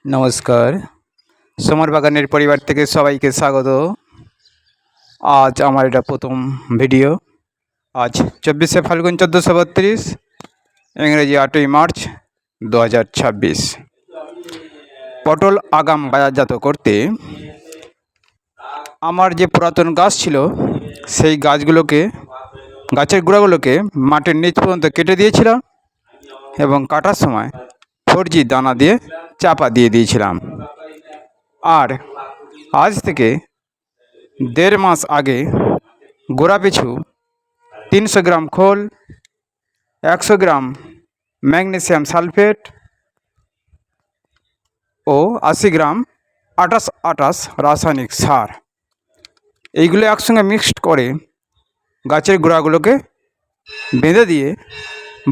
নমস্কার। সমর বাগানের পরিবার থেকে সবাইকে স্বাগত। আজ আমার এটা প্রথম ভিডিও। আজ 24শে ফাল্গুন 1432, ইংরেজি 8ই মার্চ 2026। পটল আগাম বাজারজাত করতে আমার যে পুরাতন গাছ ছিল সেই গাছের গোড়াগুলোকে মাটির নিচ পর্যন্ত কেটে দিয়েছিলাম এবং কাটার সময় 4G দানা দিয়ে চাপা দিয়ে দিয়েছিলাম। আর আজ থেকে 1.5 মাস আগে গোড়া পিছু 300 গ্রাম খোল, 100 গ্রাম ম্যাগনেসিয়াম সালফেট ও 80 গ্রাম 28 রাসায়নিক সার এইগুলো একসঙ্গে মিক্সড করে গাছের গোড়াগুলোকে বেঁধে দিয়ে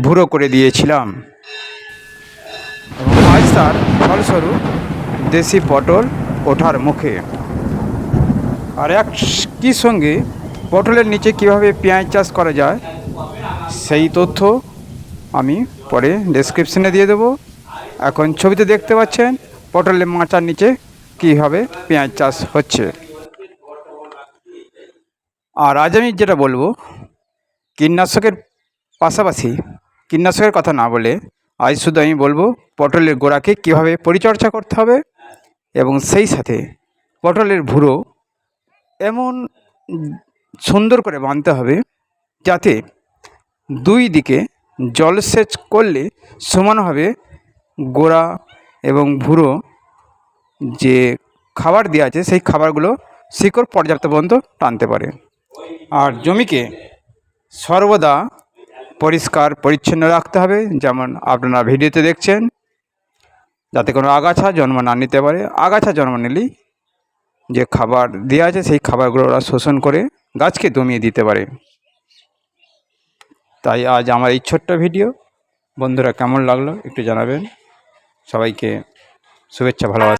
ভুরো করে দিয়েছিলাম। এবং আজ তার ফলস্বরূপ দেশি পটল ওঠার মুখে। আর একই সঙ্গে পটলের নিচে কীভাবে পেঁয়াজ চাষ করা যায় সেই তথ্য আমি পরে ডেসক্রিপশনে দিয়ে দেবো। এখন ছবিতে দেখতে পাচ্ছেন পটলের মাচার নিচে কীভাবে পেঁয়াজ চাষ হচ্ছে। আর আজ আমি যেটা বলবো, কীটনাশকের পাশাপাশি কীটনাশকের কথা না বলে আজ শুধু আমি বলবো পটলের গোড়াকে কীভাবে পরিচর্যা করতে হবে এবং সেই সাথে পটলের ভুরো এমন সুন্দর করে বাঁধতে হবে যাতে দুই দিকে জলসেচ করলে সমানভাবে গোড়া এবং ভুরো যে খাবার দেওয়া আছে সেই খাবারগুলো শিকড় পর্যাপ্ত পর্যন্ত টানতে পারে। আর জমিকে সর্বদা পরিষ্কার পরিচ্ছন্ন রাখতে হবে, যেমন আপনারা ভিডিওতে দেখছেন, যাতে কোনো আগাছা জন্ম না নিতে পারে। আগাছা জন্ম নিলেই যে খাবার দেওয়া আছে সেই খাবারগুলো ওরা শোষণ করে গাছকে দমিয়ে দিতে পারে। তাই আজ আমার এই ছোট্ট ভিডিও বন্ধুরা কেমন লাগলো একটু জানাবেন। সবাইকে শুভেচ্ছা, ভালোবাসা।